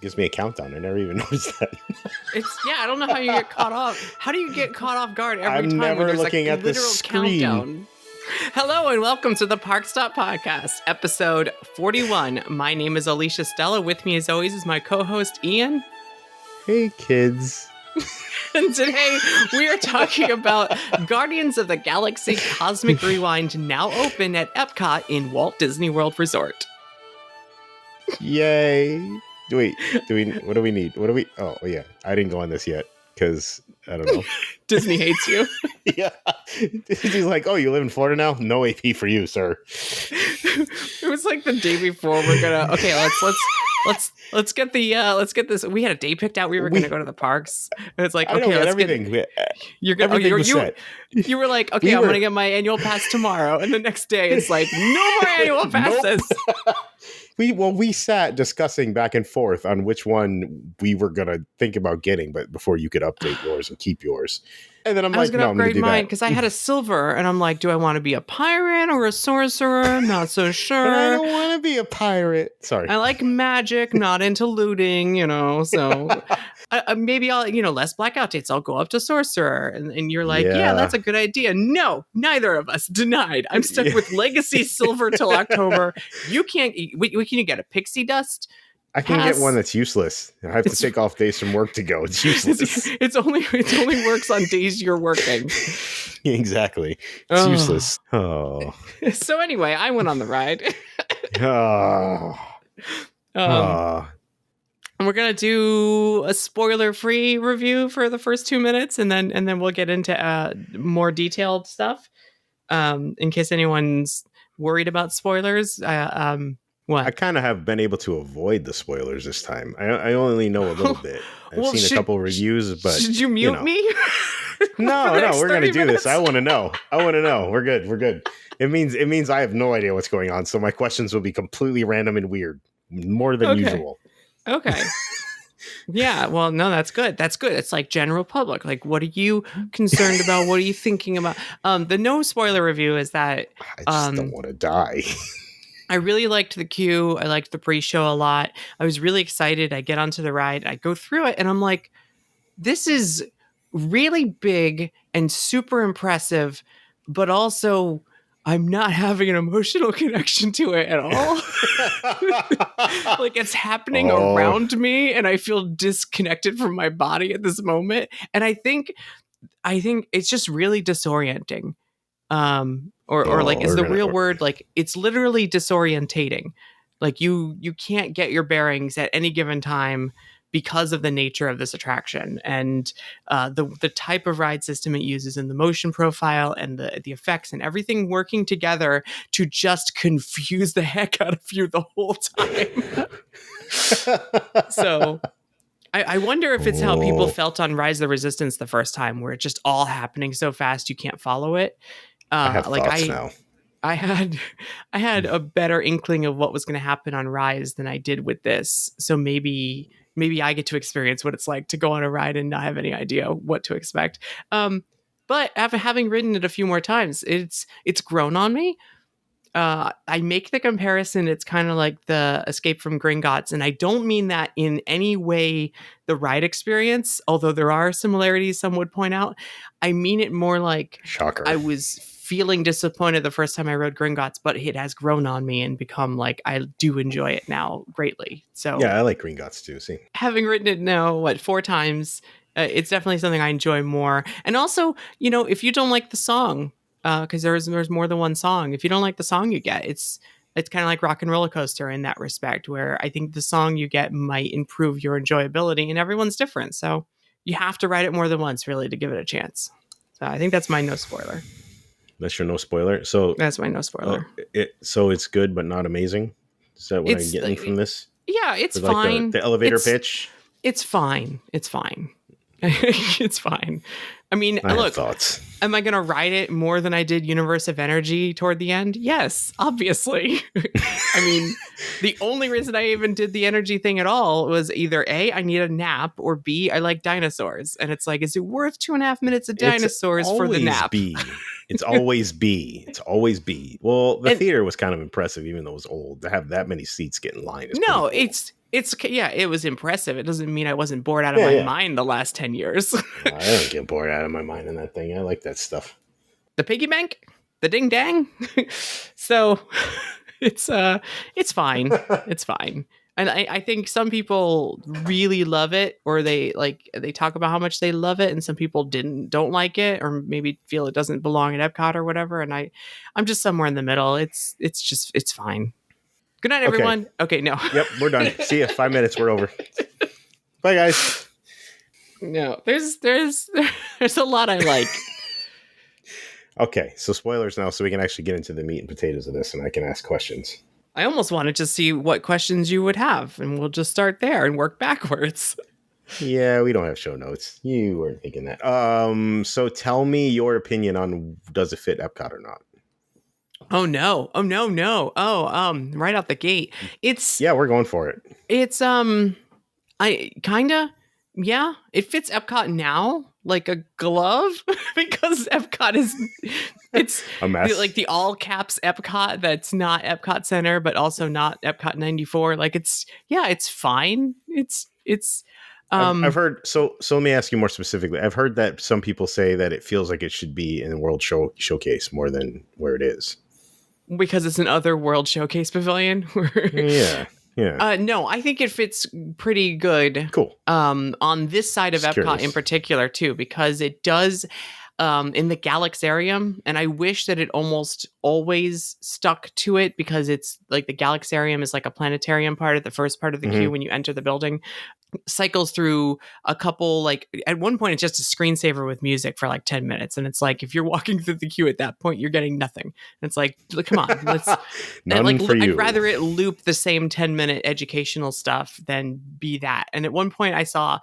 gives me a countdown. I never even noticed that. I don't know how you get caught off. How do you get caught off guard every I'm time never when there's looking a at the literal screen. countdown? Hello and welcome to the ParkStop podcast, episode 41. My name is Alicia Stella. With me as always is my co-host Ian. Hey, kids. And today we are talking about Guardians of the Galaxy Cosmic Rewind, now open at Epcot in Walt Disney World Resort. Yay. What do we need? Oh, yeah. I didn't go on this yet because I don't know. Disney hates you. Yeah. Disney's like, oh, you live in Florida now? No AP for you, sir. It was like the day before let's get this. We had a day picked out. We were gonna go to the parks. And it's like, okay, let's everything. You were like, okay, I'm gonna get my annual pass tomorrow, and the next day it's like, no more annual passes. Nope. We sat discussing back and forth on which one we were gonna think about getting, but before you could update yours and keep yours. And then I was gonna upgrade mine because I had a silver, and I'm like, do I want to be a pirate or a sorcerer? I'm not so sure. But I don't want to be a pirate. Sorry. I like magic, not into looting, so maybe I'll, less blackout dates. I'll go up to sorcerer. And you're like, yeah, that's a good idea. No, neither of us. Denied. I'm stuck with legacy silver till October. You can't, can you get a pixie dust? I can get one that's useless. I have to take off days from work to go. It's useless. It only works on days you're working. Exactly. It's useless. Oh. So anyway, I went on the ride. And we're gonna do a spoiler-free review for the first 2 minutes, and then we'll get into more detailed stuff. In case anyone's worried about spoilers, what? I kind of have been able to avoid the spoilers this time. I only know a little bit. I've seen a couple reviews, but should you mute me? No, we're gonna do this. I want to know. We're good. It means I have no idea what's going on, so my questions will be completely random and weird, more than usual. Okay. Yeah, well, no, that's good. It's like general public. Like, what are you concerned about? What are you thinking about? The no spoiler review is that I just don't want to die. I really liked the queue. I liked the pre-show a lot. I was really excited. I get onto the ride. I go through it, and I'm like, this is really big and super impressive, but also I'm not having an emotional connection to it at all. Like, it's happening around me, and I feel disconnected from my body at this moment. And I think it's just really disorienting. Or like, is the real word, like, it's literally disorientating. Like, you can't get your bearings at any given time because of the nature of this attraction and the type of ride system it uses and the motion profile and the effects and everything working together to just confuse the heck out of you the whole time. So I wonder if it's how people felt on Rise of the Resistance the first time, where it's just all happening so fast you can't follow it. I have thoughts now. I had a better inkling of what was going to happen on Rise than I did with this. So maybe I get to experience what it's like to go on a ride and not have any idea what to expect. But after having ridden it a few more times, it's grown on me. I make the comparison. It's kind of like the Escape from Gringotts. And I don't mean that in any way the ride experience, although there are similarities some would point out. I mean it more like Shocker. I was feeling disappointed the first time I rode Gringotts, but it has grown on me and become like, I do enjoy it now greatly. So yeah, I like Gringotts too. See, having ridden it now, 4 times, it's definitely something I enjoy more. And also, if you don't like the song, because there's more than one song. If you don't like the song you get, it's kind of like Rock and Roller Coaster in that respect, where I think the song you get might improve your enjoyability, and everyone's different. So you have to ride it more than once, really, to give it a chance. So I think that's my no spoiler. That's your no spoiler? So that's my no spoiler. So it's good, but not amazing? Is that what I'm getting from this? Yeah, it's fine. Like the elevator pitch? It's fine. It's fine. I mean, look, thoughts. Am I going to ride it more than I did Universe of Energy toward the end? Yes, obviously. I mean, the only reason I even did the energy thing at all was either A, I need a nap, or B, I like dinosaurs. And it's like, is it worth 2.5 minutes of dinosaurs for the nap? It's always B. It's always B. Well, the theater was kind of impressive, even though it was old. To have that many seats get in line is no, cool. it was impressive. It doesn't mean I wasn't bored out of Yeah, my yeah. mind the last 10 years. I don't get bored out of my mind in that thing. I like that stuff. The piggy bank, the ding dang. So it's it's fine. It's fine. And I think some people really love it, or they talk about how much they love it, and some people don't like it, or maybe feel it doesn't belong at Epcot or whatever. And I'm just somewhere in the middle. It's fine. Good night, Okay. everyone. Okay, no. Yep, we're done. See ya. 5 minutes. We're over. Bye, guys. No, there's a lot I like. Okay, so spoilers now, so we can actually get into the meat and potatoes of this, and I can ask questions. I almost wanted to see what questions you would have, and we'll just start there and work backwards. Yeah, we don't have show notes. You weren't thinking that. So tell me your opinion on does it fit Epcot or not? Oh no. Oh no, no. Oh, right out the gate. Yeah, we're going for it. It's I kinda, yeah, it fits Epcot now like a glove because Epcot is it's A mess. like the all caps Epcot that's not Epcot Center but also not Epcot 94. Like it's fine. It's I've heard so let me ask you more specifically. I've heard that some people say that it feels like it should be in the Showcase more than where it is. because it's an other World Showcase pavilion. Yeah. Yeah. No, I think it fits pretty good. Cool. On this side of Just Epcot curious. in particular too, because it does in the Galaxarium, and I wish that it almost always stuck to it because it's like the Galaxarium is like a planetarium part at the first part of the queue when you enter the building. Cycles through a couple, like at one point it's just a screensaver with music for like 10 minutes, and it's like if you're walking through the queue at that point you're getting nothing. And it's like, come on, let's None like for you. I'd rather it loop the same 10-minute educational stuff than be that. And at one point I saw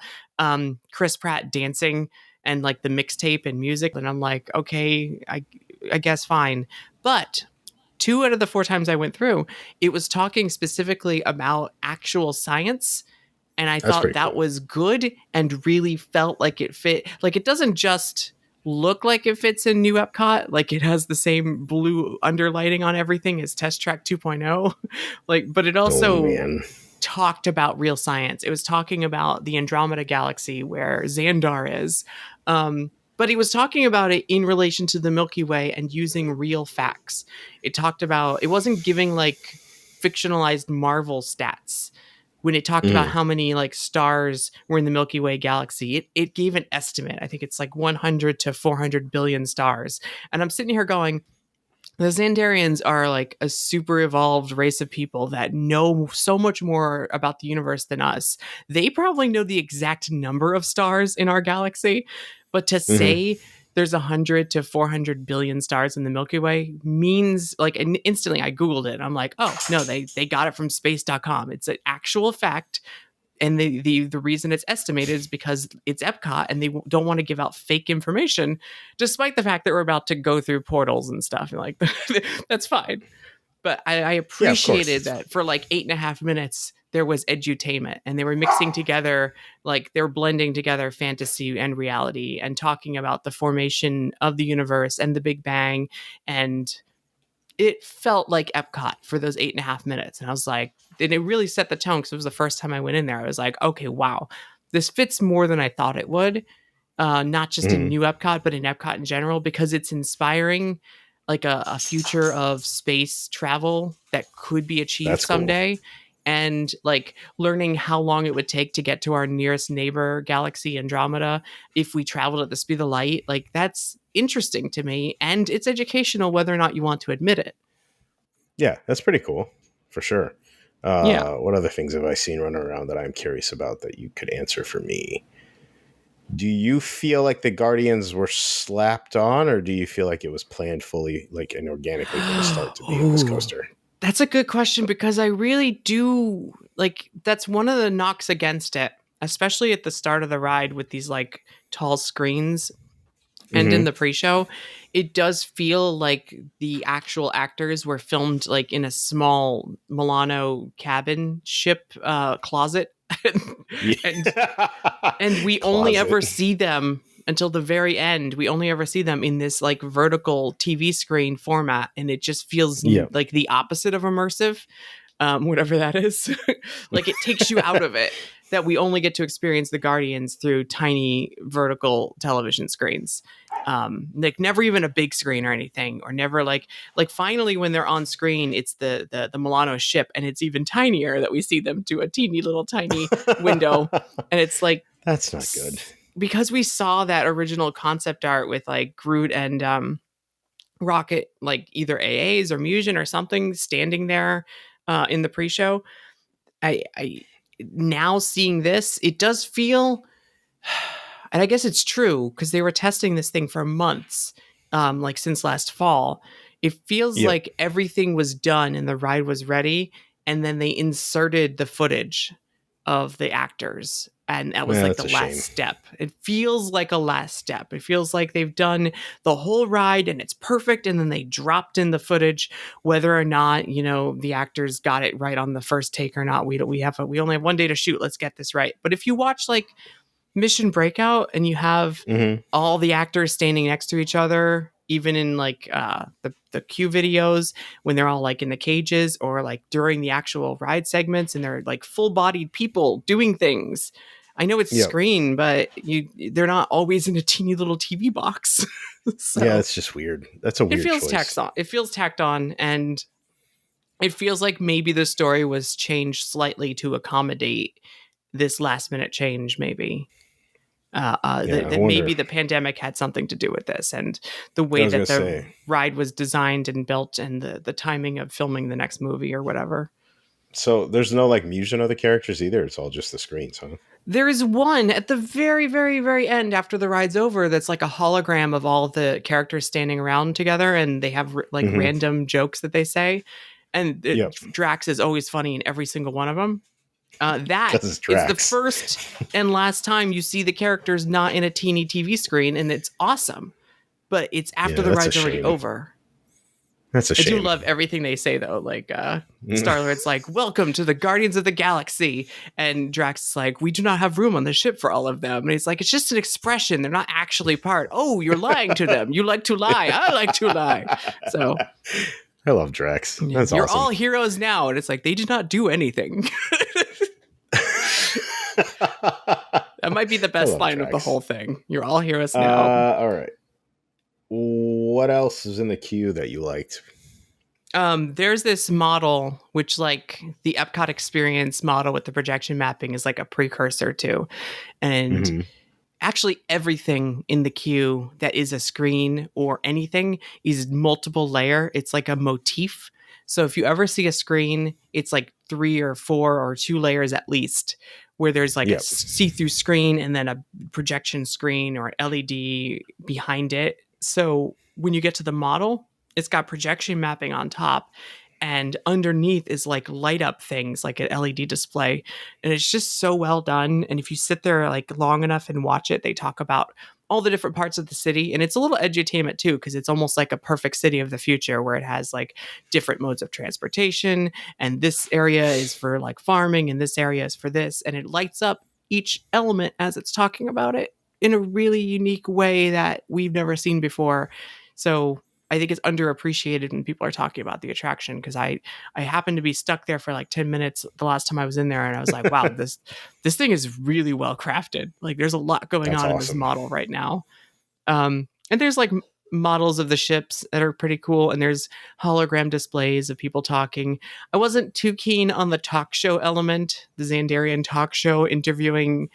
Chris Pratt dancing and like the mixtape and music, and I'm like, okay, I guess fine. But 2 out of the 4 times I went through, it was talking specifically about actual science. And I That's thought pretty that cool. was good and really felt like it fit. Like it doesn't just look like it fits in New Epcot. Like it has the same blue underlighting on everything as Test Track 2.0. Like, but it Oh also man. talked about real science. It was talking about the Andromeda Galaxy where Xandar is. But he was talking about it in relation to the Milky Way and using real facts. It talked about, it wasn't giving like fictionalized Marvel stats. When it talked about how many like stars were in the Milky Way galaxy, it gave an estimate. I think it's like 100 to 400 billion stars. And I'm sitting here going, the Xandarians are like a super evolved race of people that know so much more about the universe than us. They probably know the exact number of stars in our galaxy, but to say there's 100 to 400 billion stars in the Milky Way means like, and instantly I Googled it. I'm like, oh no, they got it from space.com. It's an actual fact. And the reason it's estimated is because it's Epcot and they don't want to give out fake information, despite the fact that we're about to go through portals and stuff. And like, that's fine. But I appreciated that for like 8.5 minutes, there was edutainment and they were mixing together, like they were blending together fantasy and reality and talking about the formation of the universe and the Big Bang. And it felt like Epcot for those 8.5 minutes. And I was like, and it really set the tone because it was the first time I went in there. I was like, okay, wow, this fits more than I thought it would. Not just in New Epcot, but in Epcot in general, because it's inspiring like a future of space travel that could be achieved That's someday. Cool. And like learning how long it would take to get to our nearest neighbor galaxy, Andromeda, if we traveled at the speed of light. Like that's interesting to me, and it's educational whether or not you want to admit it. Yeah, that's pretty cool for sure. Yeah. What other things have I seen running around that I'm curious about that you could answer for me? Do you feel like the Guardians were slapped on, or do you feel like it was planned fully, like and organically from the start to be in this coaster? That's a good question because I really do like, that's one of the knocks against it, especially at the start of the ride with these like tall screens. And in the pre-show, it does feel like the actual actors were filmed like in a small Milano cabin ship closet. and we only ever see them until the very end. We only ever see them in this like vertical TV screen format, and it just feels like the opposite of immersive. whatever that is. Like it takes you out of it, that we only get to experience the Guardians through tiny vertical television screens. Like never even a big screen or anything, or never like finally when they're on screen, it's the Milano ship, and it's even tinier that we see them to a teeny little tiny window, and it's like That's not good. because we saw that original concept art with like Groot and Rocket, like either AAs or Musion or something standing there in the pre-show. I now seeing this, it does feel, and I guess it's true because they were testing this thing for months, like since last fall. It feels Yep. like everything was done and the ride was ready, and then they inserted the footage of the actors, and that was Yeah, like that's the a last shame. step. It feels like a last step. It feels like they've done the whole ride and it's perfect, and then they dropped in the footage. Whether or not the actors got it right on the first take or not, we only have one day to shoot. Let's get this right. But if you watch like Mission Breakout and you have Mm-hmm. all the actors standing next to each other, even in like the Q videos when they're all like in the cages, or like during the actual ride segments, and they're like full-bodied people doing things. I know it's Yep. screen, but they're not always in a teeny little TV box. Yeah, So it's just weird. That's a it weird feels choice. tacked on, and it feels like maybe the story was changed slightly to accommodate this last minute change, maybe. Yeah, I That wonder. maybe the pandemic had something to do with this, and the I way was gonna that the say. ride was designed and built, and the timing of filming the next movie or whatever. So there's no like musion of the characters either. It's all just the screens, huh? There is one at the very, very, very end after the ride's over that's like a hologram of all the characters standing around together, and they have like Mm-hmm. random jokes that they say. And Yep. Drax is always funny in every single one of them. That Because it's is the Drax. first and last time you see the characters not in a teeny TV screen, and it's awesome. But it's after Yeah, the that's a ride's already shame. over. That's a I do shame. love everything they say though. Like Star-Lord's like, "Welcome to the Guardians of the Galaxy," and Drax is like, "We do not have room on the ship for all of them." And he's like, "It's just an expression. They're not actually part." Oh, you're lying to them. You like to lie. I like to lie. So I love Drax. yeah, That's you're awesome. all heroes now, and it's like they did not do anything. That might be the best line of the Drax. whole thing. You're all heroes now. All right. What else is in the queue that you liked? There's this model, which like the Epcot experience model with the projection mapping is like a precursor to. And Mm-hmm. actually everything in the queue that is a screen or anything is multiple layer. It's like a motif. So if you ever see a screen, it's like 3 or 4 or 2 layers at least, where there's like a Yep. see-through screen and then a projection screen or LED behind it. So when you get to the model, it's got projection mapping on top, and underneath is like light up things like an LED display, and it's just so well done. And if you sit there like long enough and watch it, they talk about all the different parts of the city, and it's a little edutainment too, because it's almost like a perfect city of the future where it has like different modes of transportation, and this area is for like farming and this area is for this, and it lights up each element as it's talking about it in a really unique way that we've never seen before. So I think it's underappreciated when people are talking about the attraction, because I happened to be stuck there for like 10 minutes the last time I was in there, and I was like, wow, this thing is really well crafted. Like there's a lot going That's on in this awesome. model right now. And there's like models of the ships that are pretty cool, and there's hologram displays of people talking. I wasn't too keen on the talk show element, the Xandarian talk show interviewing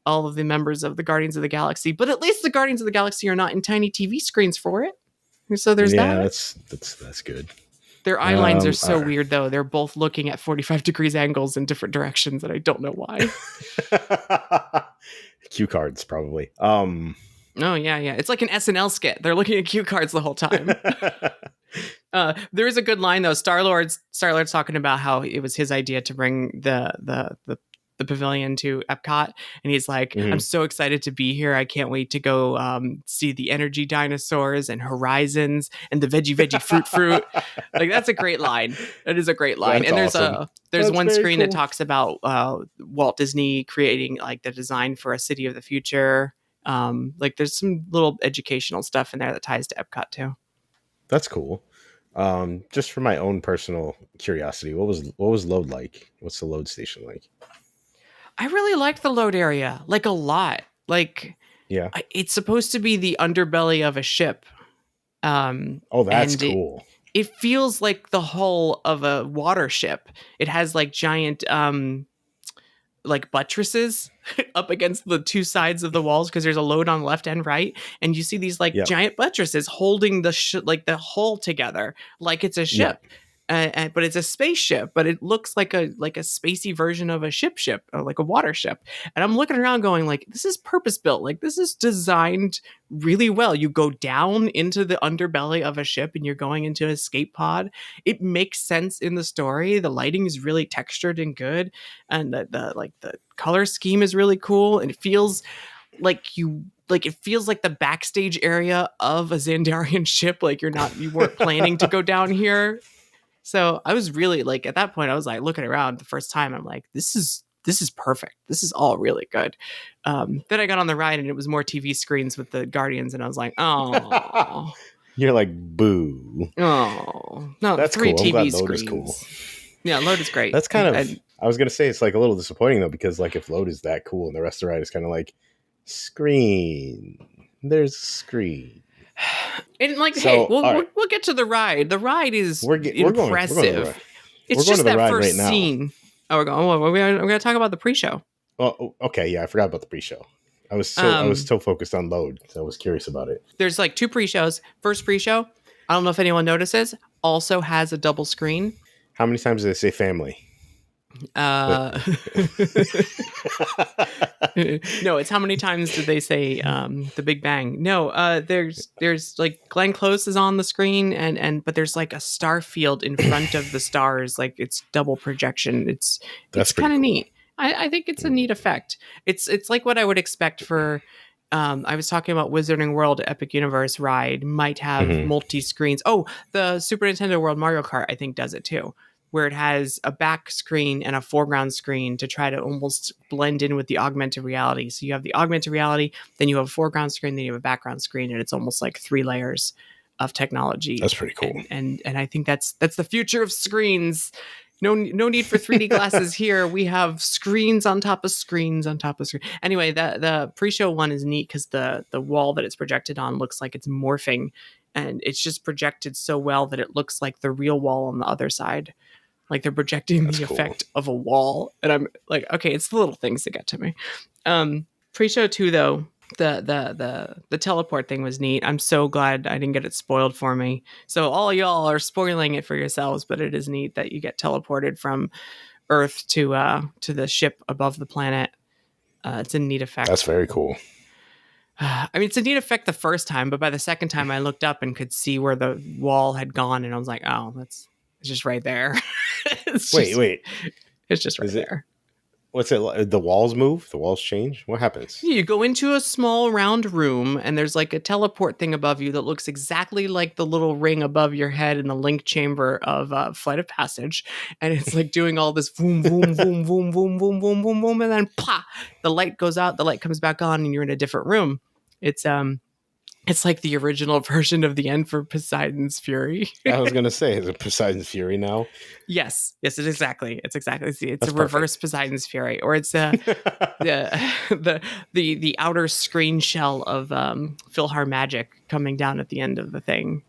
all of the members of the Guardians of the Galaxy, but at least the Guardians of the Galaxy are not in tiny TV screens for it. So there's Yeah, that. that's good. Their eye lines are so all right. weird, though. They're both looking at 45 degrees angles in different directions, and I don't know why. Cue cards, probably. Oh, yeah. It's like an SNL skit. They're looking at cue cards the whole time. There is a good line, though. Star-Lord's talking about how it was his idea to bring the pavilion to Epcot, and he's like, Mhm. I'm so excited to be here. I can't wait to go see the energy dinosaurs and horizons and the veggie fruit. Like that's a great line. That is a great line. That's And awesome. there's That's one very screen that cool. talks about Walt Disney creating like the design for a city of the future. Like there's some little educational stuff in there that ties to Epcot too. That's cool. Just for my own personal curiosity, what was load like? What's the load station like? I really liked the load area, like a lot. Like Yeah. it's supposed to be the underbelly of a ship, Oh, that's and cool. it feels like the hull of a water ship. It has like giant like buttresses up against the two sides of the walls because there's a load on left and right, and you see these like Yep. giant buttresses holding the like the hull together like it's a Yep. ship. But it's a spaceship, but it looks like a spacey version of a ship, or like a water ship. And I'm looking around, going like, this is purpose built. Like this is designed really well. You go down into the underbelly of a ship, and you're going into an escape pod. It makes sense in the story. The lighting is really textured and good, and the color scheme is really cool, and it feels like it feels like the backstage area of a Xandarian ship. Like you weren't planning to go down here. So I was really like, at that point, I was like looking around the first time. I'm like, this is perfect. This is all really good. Then I got on the ride, and it was more TV screens with the Guardians, and I was like, oh, You're like, boo. oh, no, That's three cool. I'm TV glad load is cool. screens. Yeah, load is great. That's kind of. I was gonna say it's like a little disappointing though, because like if load is that cool and the rest of the ride is kind of like screen. There's a screen. And like, So, hey, all right. we'll get to the ride. The ride is We're going to the impressive. ride. It's We're going just to the that ride first right now. scene. Oh, we're going to talk about the pre-show. Oh, okay. Yeah, I forgot about the pre-show. I was so focused on load. So I was curious about it. There's like two pre-shows. First pre-show, I don't know if anyone notices, also has a double screen. How many times did they say family? No, it's how many times did they say the Big Bang? No, there's like Glenn Close is on the screen, but there's like a star field in front of the stars, like it's double projection. It's kind of cool. neat. I think it's a neat effect. It's like what I would expect for. I was talking about Wizarding World Epic Universe ride might have multi screens. Oh, the Super Nintendo World Mario Kart I think does it too, where it has a back screen and a foreground screen to try to almost blend in with the augmented reality. So you have the augmented reality, then you have a foreground screen, then you have a background screen, and it's almost like 3 layers of technology. That's pretty cool. And I think that's the future of screens. No need for 3D glasses here. We have screens on top of screens on top of screens. Anyway, the pre-show one is neat because the wall that it's projected on looks like it's morphing, and it's just projected so well that it looks like the real wall on the other side. Like they're projecting the effect of a wall. And I'm like, okay, it's the little things that get to me. Pre-show 2 though, the teleport thing was neat. I'm so glad I didn't get it spoiled for me. So all y'all are spoiling it for yourselves, but it is neat that you get teleported from Earth to the ship above the planet. It's a neat effect. That's very cool. I mean, it's a neat effect the first time, but by the second time I looked up and could see where the wall had gone, and I was like, oh, it's just right there. Wait. It's just right there. What's it? The walls move? The walls change? What happens? You go into a small round room, and there's like a teleport thing above you that looks exactly like the little ring above your head in the link chamber of Flight of Passage. And it's like doing all this boom, boom, boom, boom, boom, boom, boom, boom, boom. And then plah, the light goes out, the light comes back on, and you're in a different room. It's like the original version of the end for Poseidon's Fury. I was going to say, is it Poseidon's Fury now? Yes, it's exactly. It's That's a reverse Poseidon's Fury, or it's the outer screen shell of PhilharMagic coming down at the end of the thing,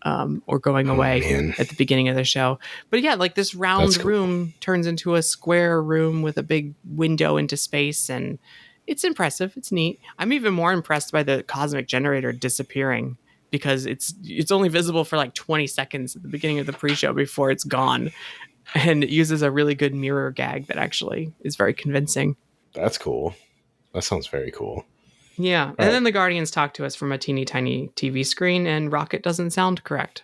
or going away at the beginning of the show. But yeah, like this round room turns into a square room with a big window into space, and it's impressive. It's neat. I'm even more impressed by the cosmic generator disappearing, because it's only visible for like 20 seconds at the beginning of the pre-show before it's gone. And it uses a really good mirror gag that actually is very convincing. That's cool. That sounds very cool. Yeah. And then the Guardians talk to us from a teeny tiny TV screen, and Rocket doesn't sound correct.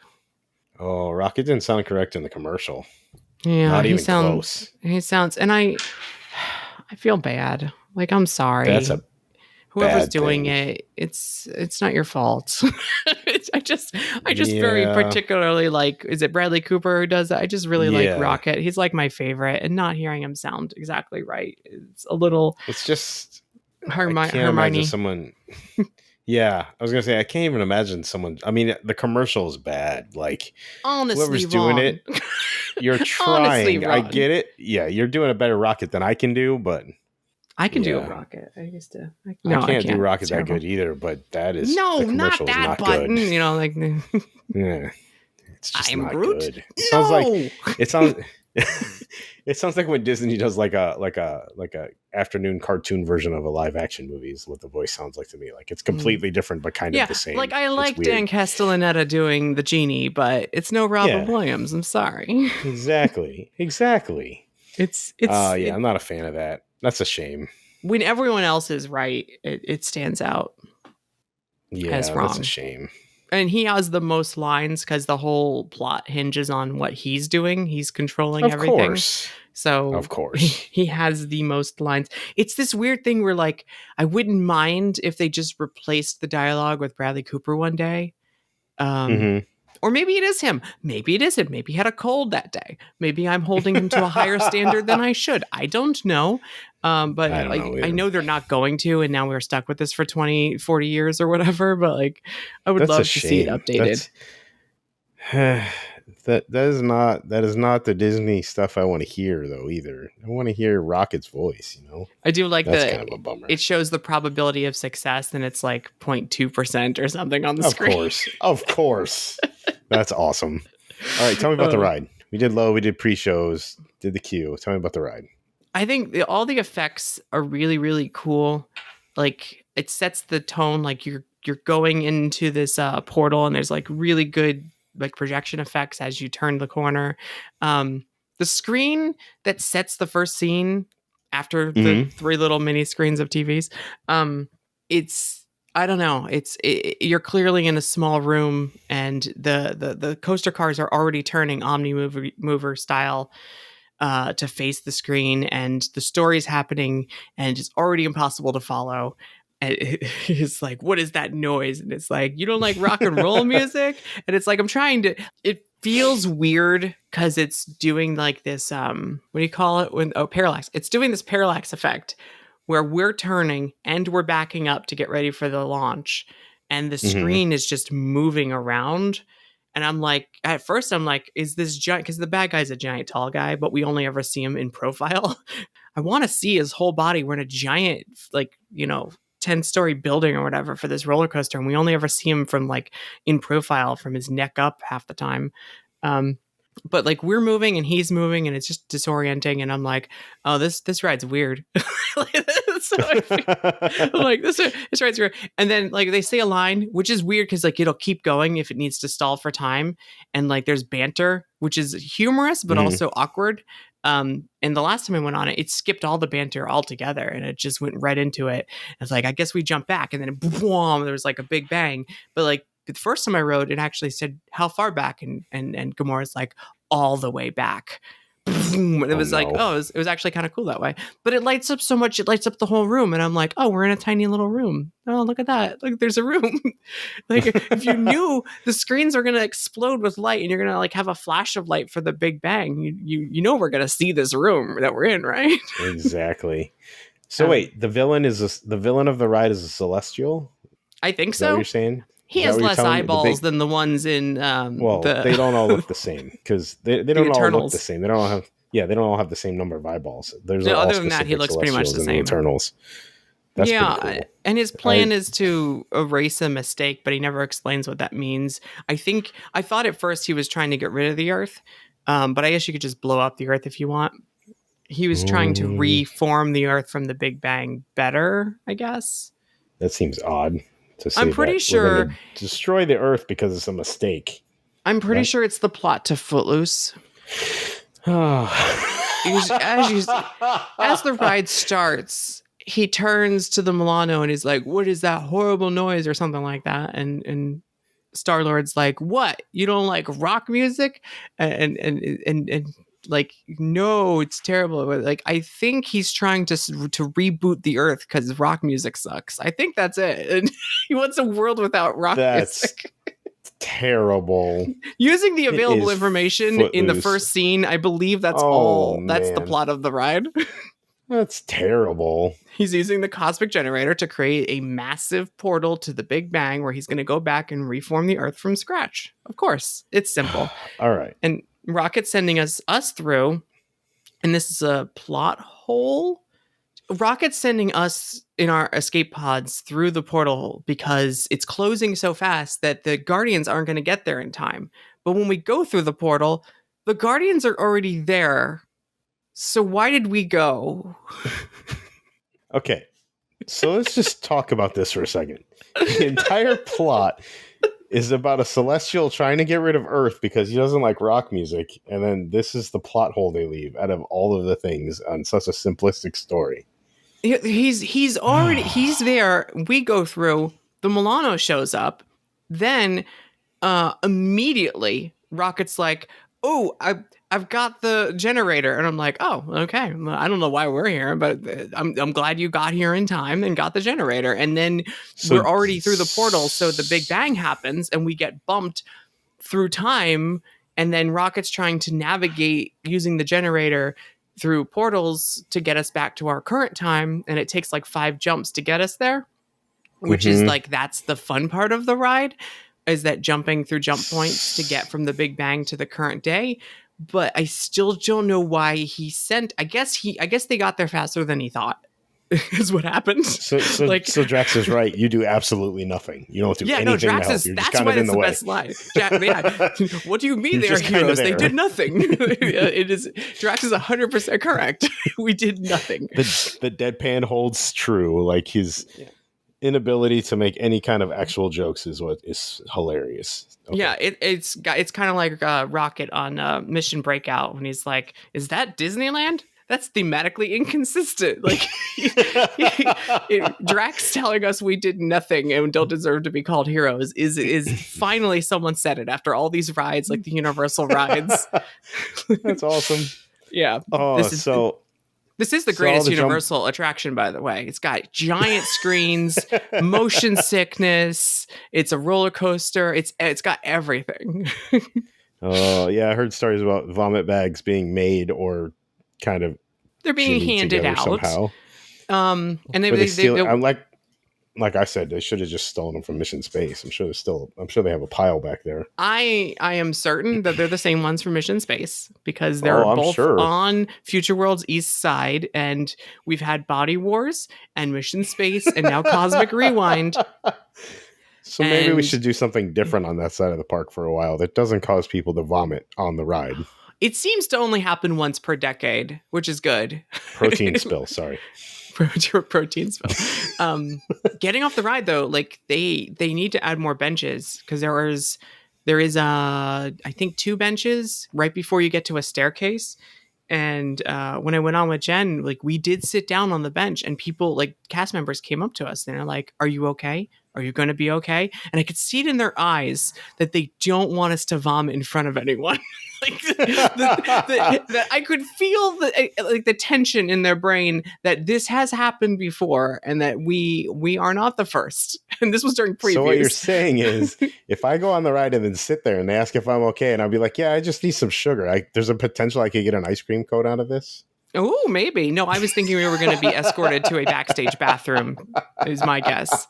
Oh, Rocket didn't sound correct in the commercial. Yeah. Not even close. He sounds, and I feel bad. Like, I'm sorry. Whoever's doing it, it's not your fault. I just very particularly like, is it Bradley Cooper who does that? I just really like Rocket. He's like my favorite, and not hearing him sound exactly right, it's a little. It's just Hermione. Someone. Yeah, I was gonna say I can't even imagine someone. I mean, the commercial is bad. Like Honestly whoever's doing wrong. it, you're Honestly trying. I wrong. get it. Yeah, you're doing a better rocket than I can do, but I can do a yeah, rocket. I used to. I No, I can't do can't. It's rocket that terrible. good either. But that is the No, not commercial is that not good. button. You know, like Yeah, it's just I'm not Groot. good. It sounds like No. it sounds. It sounds like when Disney does like a afternoon cartoon version of a live action movie is what the voice sounds like to me. Like it's Mm. completely different, but kind of Yeah, the like same. I It's like Dan weird. Castellaneta doing the genie, but it's no Robin Yeah, Williams. I'm sorry. exactly, exactly. Yeah, It I'm not a fan of that. That's a shame. when everyone else is right, it stands out as Yeah, that's a wrong. shame. And he has the most lines because the whole plot hinges on what he's doing. He's controlling Of everything. course, of So course. he has the most lines. It's this weird thing where, like, I wouldn't mind if they just replaced the dialogue with Bradley Cooper one day. Um, Hmm. or maybe it is him. Maybe it isn't. Maybe he had a cold that day. Maybe I'm holding him to a higher standard than I should. I don't know. I But don't know like, I either. know they're not going to, and now we're stuck with this for 20, 40 years or whatever. But like, I would That's a love to see it shame. updated. That's that is not the Disney stuff I want to hear though either. I want to hear Rocket's voice. I do like That's the kind of a bummer. it shows the probability of success, and it's like 0.2% or something on the Of screen. course, of course. That's awesome. All right, tell me about the Uh, ride. We did low, we did pre-shows, did the queue. Tell me about the ride. I think all the effects are really, really cool. Like it sets the tone. Like you're going into this portal, and there's like really good like projection effects as you turn the corner. The screen that sets the first scene after the Hmm. three little mini screens of TVs. It's I don't know. You're clearly in a small room, and the coaster cars are already turning Omni mover style to face the screen, and the story's happening, and it's already impossible to follow. And it's like, what is that noise? And it's like, you don't like rock and roll music? And it's like, I'm trying to. It feels weird because it's doing like this. What do you call it? Parallax. It's doing this parallax effect where we're turning and we're backing up to get ready for the launch, and the Hmm. screen is just moving around. And I'm like, at first, I'm like, is this giant? Because the bad guy's a giant tall guy, but we only ever see him in profile. I want to see his whole body. We're in a giant, like, 10-story building or whatever for this roller coaster. And we only ever see him from like in profile from his neck up half the time. Um, but like we're moving and he's moving and it's just disorienting. And I'm like, oh, this ride's weird. So I'm like, this ride's weird. And then like they say a line, which is weird because like it'll keep going if it needs to stall for time. And like there's banter, which is humorous but Hmm. also awkward. And the last time I went on it, it skipped all the banter altogether and it just went right into it. It's like, I guess we jump back, and then boom, there was like a big bang. But like the first time I rode, it actually said how far back, and Gamora's like all the way back. Boom, and it Oh was like, no. oh, it was actually kind of cool that way. But it lights up so much, it lights up the whole room, and I'm like, oh, we're in a tiny little room. Oh, look at that! Like, there's a room. Like, if you knew the screens are gonna explode with light, and you're gonna like have a flash of light for the Big Bang, you know we're gonna see this room that we're in, right? Exactly. So Um, wait, the villain of the ride is a celestial? I think Is that what you're so. saying? He Is that has what you're less telling me? The eyeballs big than the ones in well, they don't all the look the same because they the don't all look the Eternals. same. They don't all have yeah, they don't all have the same number of eyeballs. Those No, are all other than that, he specific looks pretty much celestials the in the same. Eternals. That's pretty Yeah, cool. and his I plan is to erase a mistake, but he never explains what that means. I thought at first he was trying to get rid of the Earth, but I guess you could just blow up the Earth if you want. He was trying to Mm, reform the Earth from the Big Bang better, I guess. that seems odd to I'm say pretty that we're going sure. to destroy the Earth because it's a mistake. I'm pretty That sure it's the plot to Footloose. oh. As the ride starts, he turns to the Milano and he's like, "What is that horrible noise?" or something like that. And Star Lord's like, "What? You don't like rock music?" And like, no, it's terrible. But like, I think he's trying to reboot the Earth because rock music sucks. I think that's it. And he wants a world without rock That's music. terrible. Using the It available is information in the footloose. first scene, I believe that's Oh all. That's the man. plot of the ride. That's terrible. He's using the cosmic generator to create a massive portal to the Big Bang where he's going to go back and reform the Earth from scratch. Of course, it's simple. All right. And Rocket's sending us through, and this is a plot hole. Rocket's sending us in our escape pods through the portal because it's closing so fast that the Guardians aren't going to get there in time. But when we go through the portal, the Guardians are already there. So why did we go? Okay. So let's just talk about this for a second. The entire plot is about a celestial trying to get rid of Earth because he doesn't like rock music. And then this is the plot hole they leave out of all of the things on such a simplistic story. He's already he's there. We go through. The Milano shows up. Then immediately Rocket's like, "Oh, I've got the generator," and I'm like, "Oh, okay. I don't know why we're here, but I'm glad you got here in time and got the generator." And then we're already through the portal, so the Big Bang happens, and we get bumped through time. And then Rocket's trying to navigate using the generator through portals to get us back to our current time, and it takes like 5 jumps to get us there, which is like, that's the fun part of the ride, is that jumping through jump points to get from the Big Bang to the current day. But I still don't know why he sent. I guess they got there faster than he thought. Is what happened. So Drax is right. You do absolutely nothing. You don't do anything to help. You're just kind of in the way. That's why it's the best line. What do you mean they're heroes? They did nothing. Drax is 100% correct. We did nothing. The deadpan holds true. Like his inability to make any kind of actual jokes is what is hilarious. Okay. Yeah, it's kind of like Rocket on Mission Breakout when he's like, "Is that Disneyland?" That's thematically inconsistent. Like Drax telling us we did nothing and don't deserve to be called heroes is finally someone said it after all these rides, like the Universal rides. That's awesome. Yeah. Oh, this is the greatest Universal attraction, by the way. It's got giant screens, motion sickness. It's a roller coaster. It's got everything. Oh yeah, I heard stories about vomit bags being made or kind of they're being handed out somehow. And I'm like I said, they should have just stolen them from Mission Space. I'm sure they have a pile back there. I am certain that they're the same ones from Mission Space because they're both on Future World's east side, and we've had Body Wars and Mission Space and now Cosmic Rewind. So maybe we should do something different on that side of the park for a while that doesn't cause people to vomit on the ride. It seems to only happen once per decade, which is good. Protein spill, sorry. Protein spill. Getting off the ride though, like they need to add more benches because there is I think 2 benches right before you get to a staircase. And when I went on with Jen, like we did sit down on the bench, and people, like cast members, came up to us and they're like, "Are you okay? Are you going to be okay?" And I could see it in their eyes that they don't want us to vomit in front of anyone. Like that I could feel the tension in their brain that this has happened before and that we are not the first. And this was during previews. So what you're saying is, if I go on the ride and then sit there and they ask if I'm okay, and I'll be like, "Yeah, I just need some sugar." There's a potential I could get an ice cream cone out of this. Oh, maybe. No, I was thinking we were going to be escorted to a backstage bathroom. Is my guess.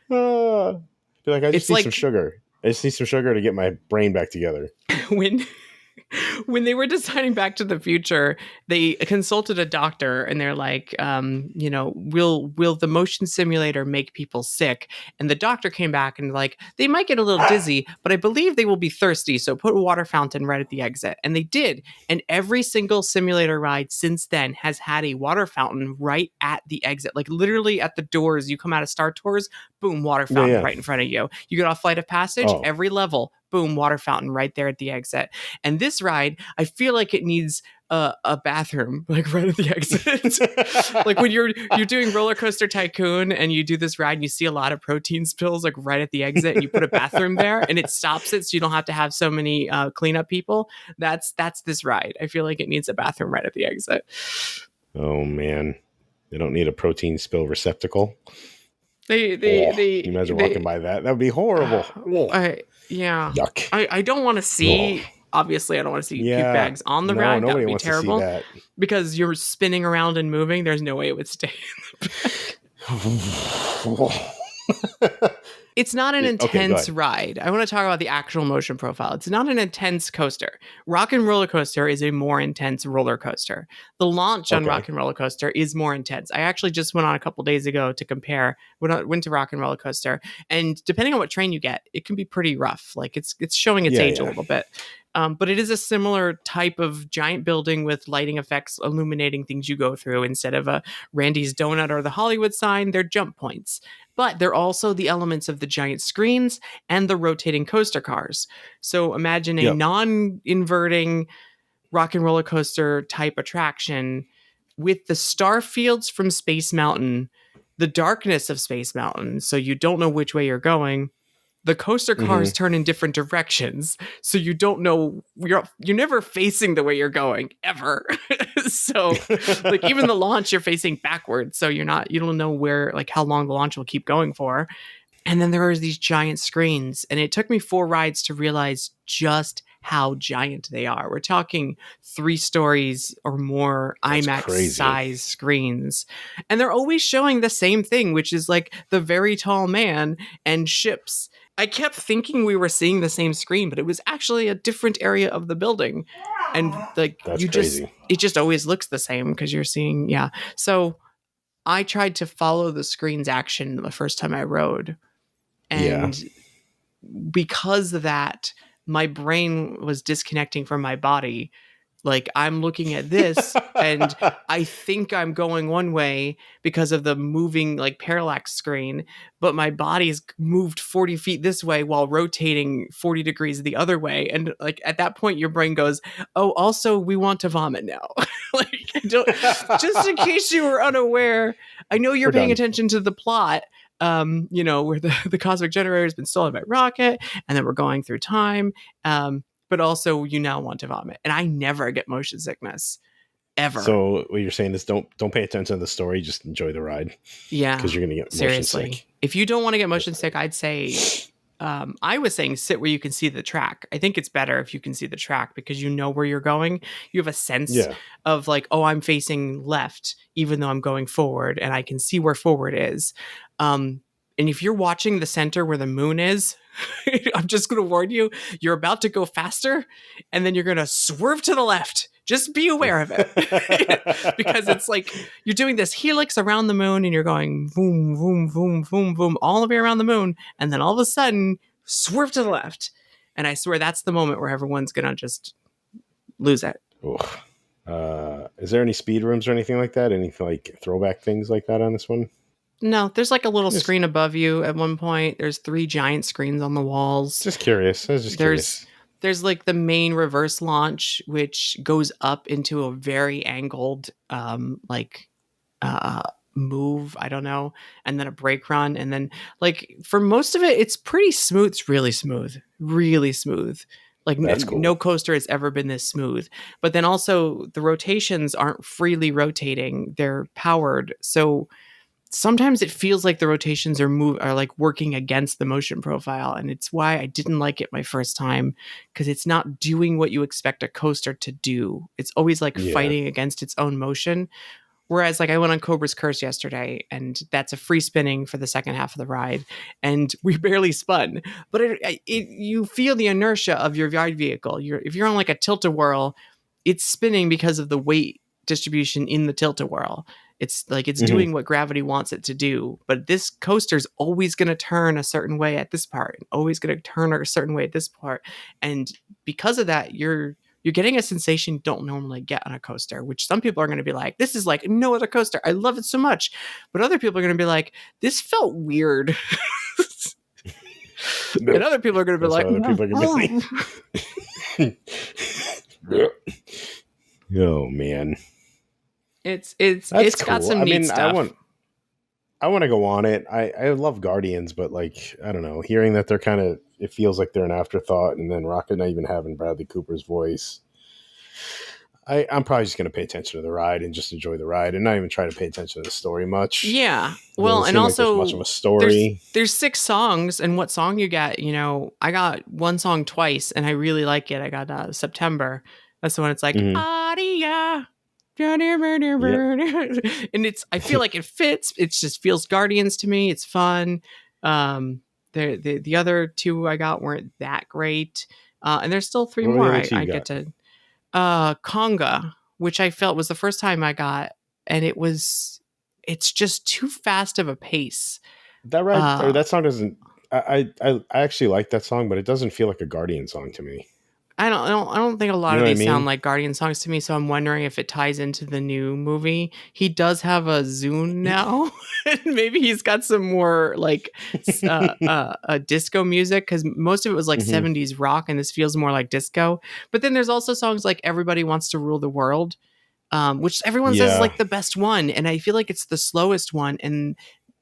Be like, I just need some sugar. I just need some sugar to get my brain back together. When they were designing Back to the Future, they consulted a doctor, and they're like, will the motion simulator make people sick? And the doctor came back and like, they might get a little dizzy, but I believe they will be thirsty. So put a water fountain right at the exit. And they did. And every single simulator ride since then has had a water fountain right at the exit. Like literally at the doors, you come out of Star Tours, boom, water fountain right in front of you. You get off Flight of Passage, every level, boom, water fountain right there at the exit. And this ride, I feel like it needs a bathroom like right at the exit. Like when you're doing Roller Coaster Tycoon and you do this ride and you see a lot of protein spills like right at the exit, and you put a bathroom there and it stops it so you don't have to have so many cleanup people. That's this ride. I feel like it needs a bathroom right at the exit. Oh man, they don't need a protein spill receptacle. Can you imagine walking by that? That would be horrible. Yeah. Yuck. I don't want to see Obviously, I don't want to see puke Yeah. bags on the No, ride. That nobody would be wants to see terrible that. because you're spinning around and moving. There's no way it would stay in the back. It's not an Okay, go intense ahead. ride. I want to talk about the actual motion profile. It's not an intense coaster. Rock and Roller Coaster is a more intense roller coaster. The launch on Okay. Rock and Roller Coaster is more intense. I actually just went on a couple days ago to compare. Went to Rock and Roller Coaster, and depending on what train you get, it can be pretty rough. Like it's showing its Yeah, age a yeah. little bit. But it is a similar type of giant building with lighting effects illuminating things you go through. Instead of a Randy's Donut or the Hollywood sign, they're jump points. But they're also the elements of the giant screens and the rotating coaster cars. So imagine a Yep. non-inverting rock and roller coaster type attraction with the star fields from Space Mountain, the darkness of Space Mountain, so you don't know which way you're going. The coaster cars Mm-hmm. turn in different directions, so you don't know, you're never facing the way you're going ever. So like even the launch you're facing backwards, so you don't know where, like how long the launch will keep going for. And then there are these giant screens, and it took me 4 rides to realize just how giant they are. We're talking 3 stories or more That's IMAX crazy. size screens. And they're always showing the same thing, which is like the very tall man and ships. I kept thinking we were seeing the same screen, but it was actually a different area of the building. And like That's crazy. it just always looks the same because you're seeing, yeah. So I tried to follow the screen's action the first time I rode. Yeah. And because of that, my brain was disconnecting from my body. Like I'm looking at this and I think I'm going one way because of the moving like parallax screen, but my body's moved 40 feet this way while rotating 40 degrees the other way. And like at that point, your brain goes, oh, also, we want to vomit now. Like, just in case you were unaware, I know you're We're paying done. attention to the plot. Where the cosmic generator has been stolen by Rocket, and then we're going through time. But also you now want to vomit. And I never get motion sickness ever. So what you're saying is don't pay attention to the story, just enjoy the ride Yeah, because you're gonna get motion seriously. sick. If you don't want to get motion sick, I'd say I was saying sit where you can see the track. I think it's better if you can see the track because you know where you're going. You have a sense Yeah. of like, oh, I'm facing left, even though I'm going forward, and I can see where forward is. And if you're watching the center where the moon is, I'm just going to warn you, you're about to go faster, and then you're going to swerve to the left. Just be aware of it. Because it's like you're doing this helix around the moon and you're going boom, boom, boom, boom, boom, all the way around the moon. And then all of a sudden, swerve to the left. And I swear that's the moment where everyone's going to just lose it. Is there any speed rooms or anything like that? Any like throwback things like that on this one? No, there's like a little Just, screen above you at one point. There's 3 giant screens on the walls. just curious. I was just curious. There's like the main reverse launch, which goes up into a very angled, move. I don't know, and then a brake run, and then like for most of it, it's pretty smooth. It's really smooth, really smooth. Like That's cool. no coaster has ever been this smooth. But then also the rotations aren't freely rotating; they're powered, so sometimes it feels like the rotations are like working against the motion profile, and it's why I didn't like it my first time, because it's not doing what you expect a coaster to do. It's always like fighting against its own motion. Whereas like I went on Cobra's Curse yesterday, and that's a free spinning for the second half of the ride, and we barely spun, but you feel the inertia of your ride vehicle. If you're on like a tilt-a-whirl, it's spinning because of the weight distribution in the tilt-a-whirl. It's like it's doing what gravity wants it to do. But this coaster's always going to turn a certain way at this part, always going to turn a certain way at this part. And because of that, you're getting a sensation you don't normally get on a coaster, which some people are going to be like, this is like no other coaster. I love it so much. But other people are going to be like, this felt weird. And other people are going to be like, other people are going to be oh man. It's That's got cool. some neat stuff. I want to go on it. I love Guardians, but like I don't know, hearing that they're kind of, it feels like they're an afterthought, and then Rocket not even having Bradley Cooper's voice. I'm probably just going to pay attention to the ride and just enjoy the ride and not even try to pay attention to the story much. Yeah. It Well, doesn't and seem like there's much of also a story. there's 6 songs, and what song you get, I got one song twice and I really like it. I got September. That's the one. It's like Hmm. Adia. Yep. And I feel like it fits. It just feels Guardians to me. It's fun. Um the other two I got weren't that great. And there's still three What were the more other two I you get got? to Conga, which I felt was the first time I got, and it's just too fast of a pace. That ride or Uh, that song doesn't. I actually like that song, but it doesn't feel like a Guardian song to me. I don't think a You lot know of what I these sound mean? like Guardian songs to me, so I'm wondering if it ties into the new movie. He does have a Zune now, and maybe he's got some more like disco music, because most of it was like Hmm. 70s rock, and this feels more like disco. But then there's also songs like "Everybody Wants to Rule the World," which everyone says is Yeah, like the best one, and I feel like it's the slowest one. And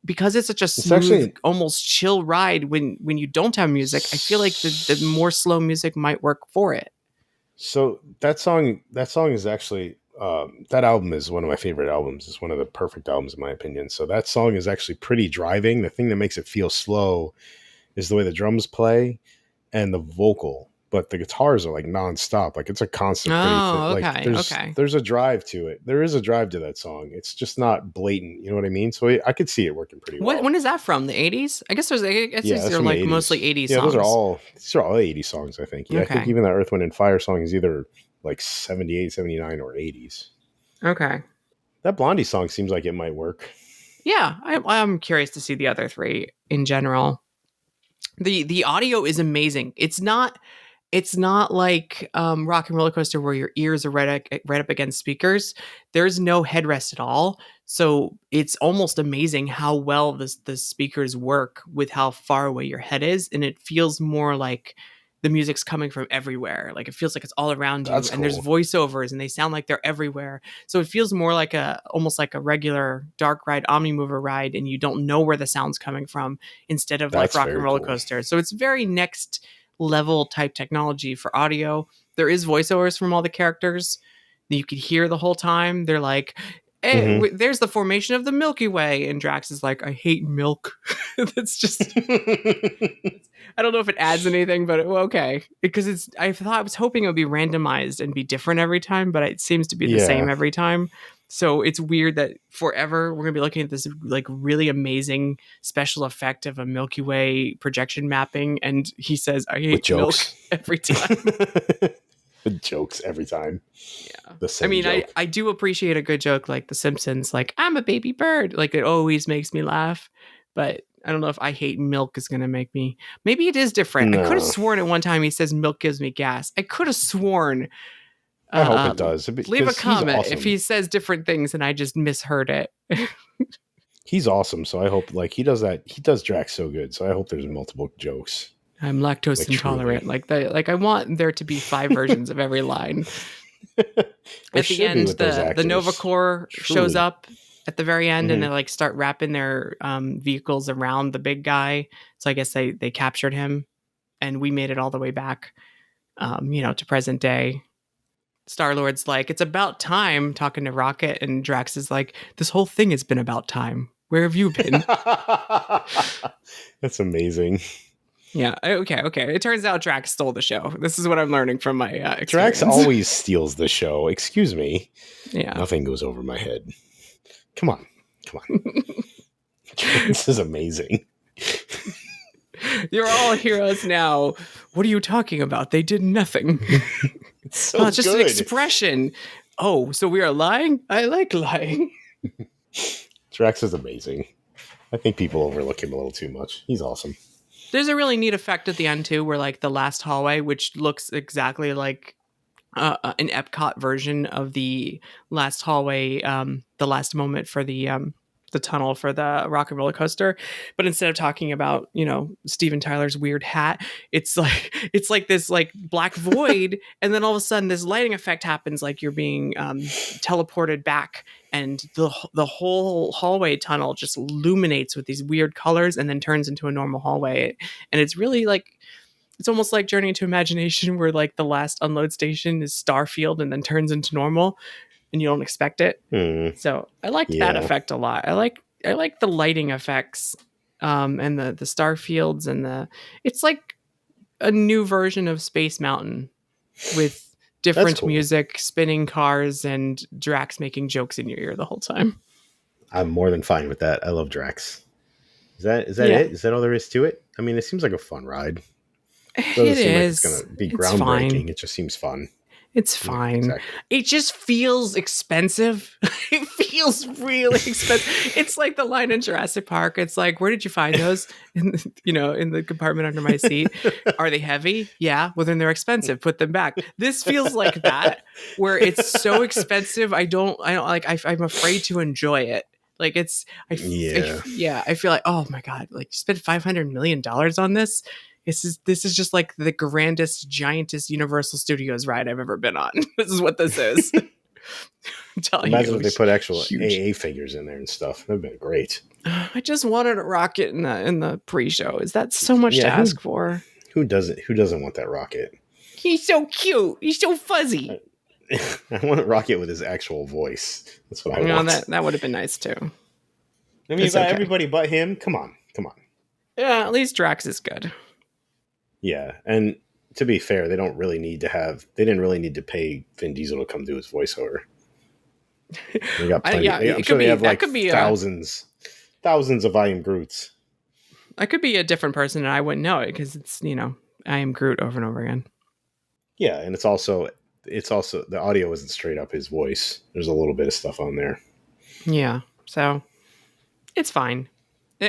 because it's such a it's smooth, actually almost chill ride when you don't have music, I feel like the more slow music might work for it. so that song. That song is actually that album is one of my favorite albums. It's one of the perfect albums in my opinion. So that song is actually pretty driving. The thing that makes it feel slow is the way the drums play and the vocal, but the guitars are like nonstop. Like it's a constant pretty thing. Oh, Like okay, okay. there's a drive to it. There is a drive to that song. It's just not blatant. You know what I mean? So I could see it working pretty What well. when is that from? The 80s? I guess Yeah, these that's are from the like mostly 80s. 80s Yeah, songs. these are all 80s songs, I think. Yeah, I think Okay, even that Earth, Wind, and Fire song is either like 78, 79, or 80s. okay. That Blondie song seems like it might work. Yeah, I'm curious to see the other three in general. The audio is amazing. It's not like Rock and Roller Coaster where your ears are right up against speakers. There's no headrest at all, so it's almost amazing how well the speakers work with how far away your head is, and it feels more like the music's coming from everywhere. Like it feels like it's all around you, That's and there's cool. voiceovers, and they sound like they're everywhere. So it feels more like almost like a regular dark ride, Omnimover ride, and you don't know where the sound's coming from instead of like That's Rock and very Roller cool. Coaster. So it's very next level type technology for audio. There is voiceovers from all the characters that you could hear the whole time. They're like, hey, Hmm. there's the formation of the Milky Way. And Drax is like, I hate milk. That's just, I don't know if it adds anything, but okay. Because I was hoping it would be randomized and be different every time, but it seems to be the same Yeah, every time. So it's weird that forever we're gonna be looking at this like really amazing special effect of a Milky Way projection mapping, and he says, "I with hate milk" jokes. every time. With jokes every time. Yeah, The I same mean, I joke. I do appreciate a good joke like The Simpsons, like "I'm a baby bird," like it always makes me laugh. But I don't know if "I hate milk" is gonna make me. Maybe it is different. I could have No, sworn at one time he says "milk gives me gas." I could have sworn. I hope Uh, it does Leave a because he's comment if awesome. he says different things and I just misheard it. He's awesome. So I hope like he does that. He does Drax so good. So I hope there's multiple jokes. I'm lactose Like intolerant. truly, Like I want there to be 5 versions of every line. there At the should be end, with those the Nova actors. Corps shows Truly. up at the very end, and Hmm. they like start wrapping their vehicles around the big guy. So I guess they captured him, and we made it all the way back, to present day. Star Lord's like, it's about time, talking to Rocket, and Drax is like, this whole thing has been about time. Where have you been? That's amazing. Yeah. Okay. Okay. It turns out Drax stole the show. This is what I'm learning from my Drax experience. always steals the show. Excuse me. Yeah. Nothing goes over my head. Come on. Come on. This is amazing. You're all heroes now. What are you talking about? They did nothing. It's Oh, so it's just an good. expression. Oh, so we are lying? I like lying. Drax is amazing. I think people overlook him a little too much. He's awesome. There's a really neat effect at the end too, where like the last hallway, which looks exactly like an Epcot version of the last hallway, the last moment for the tunnel for the Rock and Roller Coaster. But instead of talking about Steven Tyler's weird hat, it's like this like black void, and then all of a sudden this lighting effect happens, like you're being teleported back, and the whole hallway tunnel just illuminates with these weird colors, and then turns into a normal hallway, and it's really like It's almost like Journey into Imagination, where like the last unload station is Starfield and then turns into normal, and you don't expect it. Hmm. So I liked that Yeah, effect a lot. I like the lighting effects, and the star fields and the. It's like a new version of Space Mountain with that's different cool. music, spinning cars, and Drax making jokes in your ear the whole time. I'm more than fine with that. I love Drax. Is that Yeah, it? Is that all there is to it? I mean, it seems like a fun ride. Doesn't it seem like it's is. gonna be It's fine. groundbreaking. It just seems fun. It's Yeah, fine. exactly. It just feels expensive. It feels really expensive. It's like the line in Jurassic Park. It's like, where did you find those? In the compartment under my seat. Are they heavy? Yeah. Well, then they're expensive. Put them back. This feels like that, where it's so expensive. I don't like. I'm afraid to enjoy it. Like Yeah. yeah. I feel like, oh my god, like you spent $500 million on this. This is just like the grandest, giantest Universal Studios ride I've ever been on. This is what this is. I'm telling Imagine you, if they put actual huge. AA figures in there and stuff. That'd been great. I just wanted a rocket in the pre-show. Is that so much to Yeah, who ask for? who doesn't want that rocket? He's so cute. He's so fuzzy. I want a rocket with his actual voice. That's what I You know, want. that would have been nice too. I mean, you It's got okay. everybody but him. Come on, come on. Yeah, at least Drax is good. Yeah, and to be fair, they don't really need to have. They didn't really need to pay Vin Diesel to come do his voiceover. They got plenty. Yeah, I'm it sure could they be. have That like could be thousands of I Am Groots. I could be a different person, and I wouldn't know it because it's I am Groot over and over again. Yeah, and it's also the audio isn't straight up his voice. There's a little bit of stuff on there. Yeah, so it's fine. Hmm.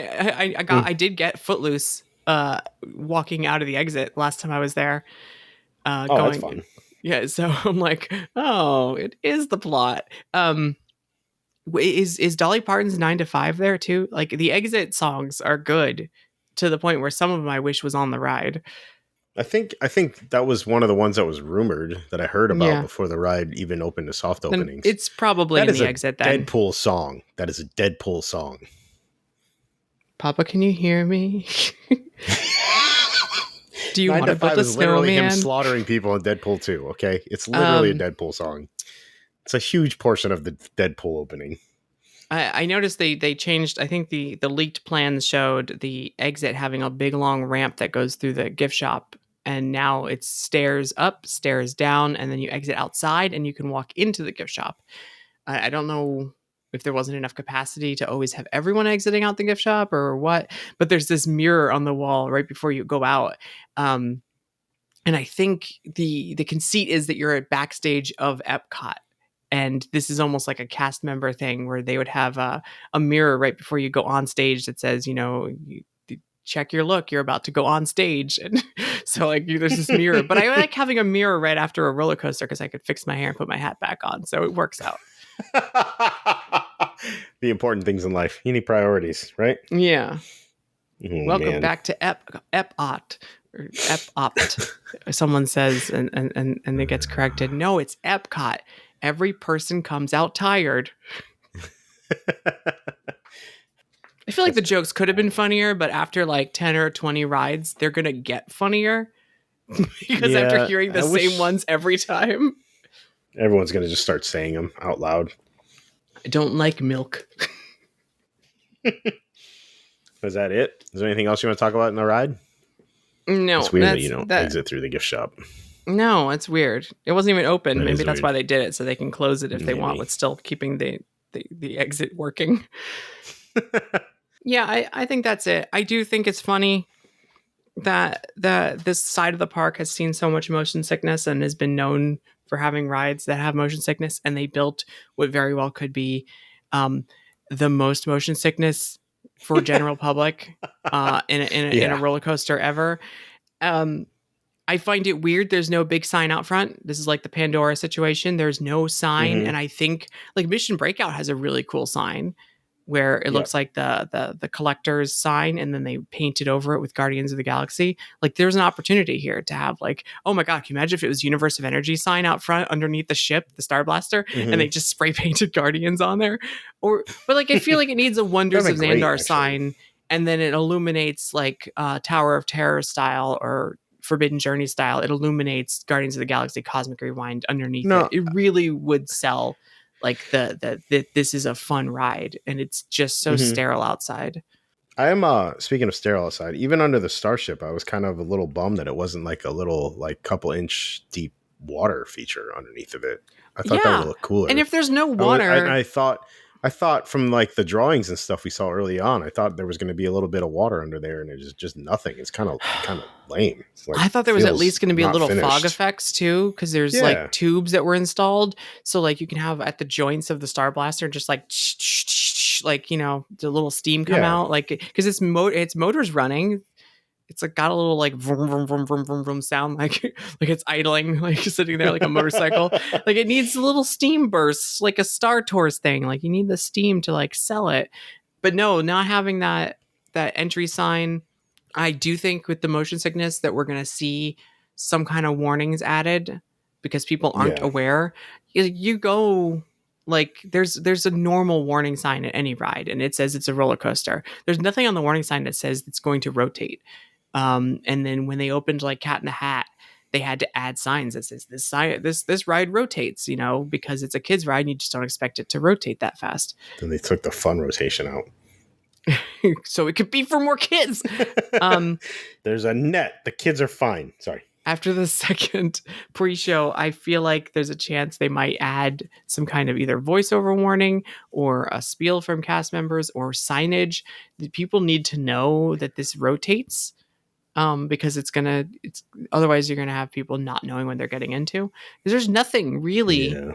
I did get Footloose walking out of the exit last time I was there. Oh, that's Going fun. Yeah, so I'm like, oh, it is the plot. Is Dolly Parton's 9 to 5 there too? Like the exit songs are good to the point where some of them I wish was on the ride. I think that was one of the ones that was rumored that I heard about Yeah. before the ride even opened to soft Then openings. it's probably That in is the a exit then. Deadpool song. That is a Deadpool song. Papa, can you hear me? Do you Nine want to to build Five a is literally him snowman? slaughtering people in Deadpool 2. Okay, it's literally a Um, Deadpool song. It's a huge portion of the Deadpool opening. I noticed they changed. I think the leaked plans showed the exit having a big long ramp that goes through the gift shop, and now it's stairs up, stairs down, and then you exit outside and you can walk into the gift shop. I don't know if there wasn't enough capacity to always have everyone exiting out the gift shop or what, but there's this mirror on the wall right before you go out. Um, and I think the conceit is that you're at backstage of Epcot, and this is almost like a cast member thing where they would have a mirror right before you go on stage that says, check your look, you're about to go on stage. And so like there's this mirror, but I like having a mirror right after a roller coaster because I could fix my hair and put my hat back on, so it works out. The important things in life. You need priorities, right? Yeah. Oh, Welcome man. back to Epot or Epopt. Someone says, and it gets corrected. No, it's Epcot. Every person comes out tired. I feel like the jokes could have been funnier, but after like 10 or 20 rides, they're going to get funnier because after Yeah, hearing the I same wish ones every time. everyone's going to just start saying them out loud. I don't like milk. Is that it? Is there anything else you want to talk about in the ride? No, It's weird that you that's don't that. exit through the gift shop. No, it's weird. It wasn't even open. That Maybe is that's weird. why they did it so they can close it if they want, Maybe. with still keeping the exit working. Yeah, I think that's it. I do think it's funny that this side of the park has seen so much motion sickness and has been known for having rides that have motion sickness, and they built what very well could be um, the most motion sickness for general public in a Yeah. roller coaster ever. Um, I find it weird. There's no big sign out front. This is like the Pandora situation. There's no sign, Hmm. and I think like Mission Breakout has a really cool sign where it Yeah. looks like the collector's sign, and then they painted over it with Guardians of the Galaxy. Like there's an opportunity here to have like, oh my god, can you imagine if it was Universe of Energy sign out front underneath the ship, the Star Blaster, and Hmm. they just spray painted Guardians on there? But like I feel like it needs a Wonders That'd of be great, Xandar actually. sign, and then it illuminates like Tower of Terror style or Forbidden Journey style. It illuminates Guardians of the Galaxy Cosmic Rewind underneath it. No, It really would sell like the this is a fun ride, and it's just so mhm. sterile outside. I am speaking of sterile aside, even under the starship, I was kind of a little bummed that it wasn't like a little like couple inch deep water feature underneath of it. I thought that would Yeah. look And cooler. if there's no I water, thought from like the drawings and stuff we saw early on, I thought there was going to be a little bit of water under there, and it's just nothing. It's kind of lame. It's like I thought there was at least feels going to be a not little fog finished. effects too, because there's like Yeah, tubes that were installed. So like you can have at the joints of the Star Blaster just like like the little steam come yeah. out, like because its motors running. It's like got a little like vroom vroom vroom vroom vroom vroom sound, like like it's idling, like sitting there like a motorcycle. Like it needs little steam bursts, like a Star Tours thing. Like you need the steam to like sell it. But no, not having that entry sign. I do think with the motion sickness that we're gonna see some kind of warnings added because people aren't Yeah. aware. You go like there's a normal warning sign at any ride, and it says it's a roller coaster. There's nothing on the warning sign that says it's going to rotate. And then when they opened like Cat in the Hat, they had to add signs that says this ride rotates, because it's a kids ride and you just don't expect it to rotate that fast. Then they took the fun rotation out. So it could be for more kids. Um, There's a net. The kids are fine. Sorry. After the second pre-show, I feel like there's a chance they might add some kind of either voiceover warning or a spiel from cast members or signage. The people need to know that this rotates, because it's otherwise you're gonna have people not knowing what they're getting into. Because there's nothing really Yeah.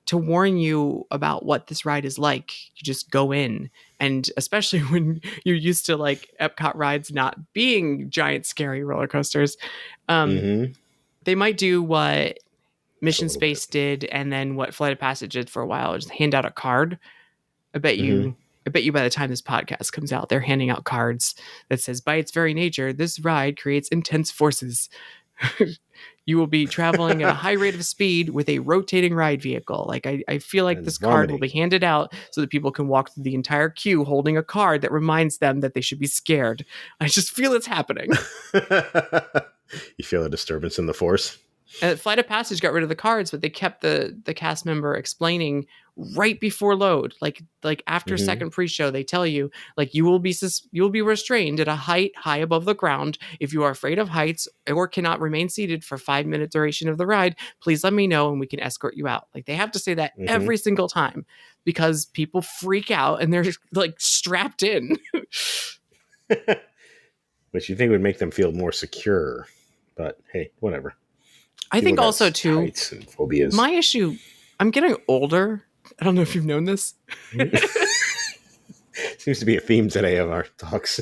to warn you about what this ride is like. You just go in, and especially when you're used to like Epcot rides not being giant scary roller coasters, um, Mm-hmm. they might do what Just a Mission little bit. Space did, and then what Flight of Passage did for a while, just hand out a card. I bet Mm-hmm. you. I bet you by the time this podcast comes out, they're handing out cards that says, by its very nature, this ride creates intense forces. You will be traveling at a high rate of speed with a rotating ride vehicle. Like I feel like And this card will vomiting. be handed out so that people can walk through the entire queue holding a card that reminds them that they should be scared. I just feel it's happening. You feel a disturbance in the force? And Flight of Passage got rid of the cards, but they kept the cast member explaining right before load, like after Mm-hmm. second pre-show, they tell you like you will be restrained at a height high above the ground. If you are afraid of heights or cannot remain seated for 5-minute duration of the ride, please let me know and we can escort you out. Like they have to say that Mm-hmm. every single time because people freak out and they're like strapped in. Which you think would make them feel more secure. But hey, whatever. I People think got also too, heights and phobias. my issue, I'm getting older. I don't know if you've known this. Seems to be a theme today of our talks.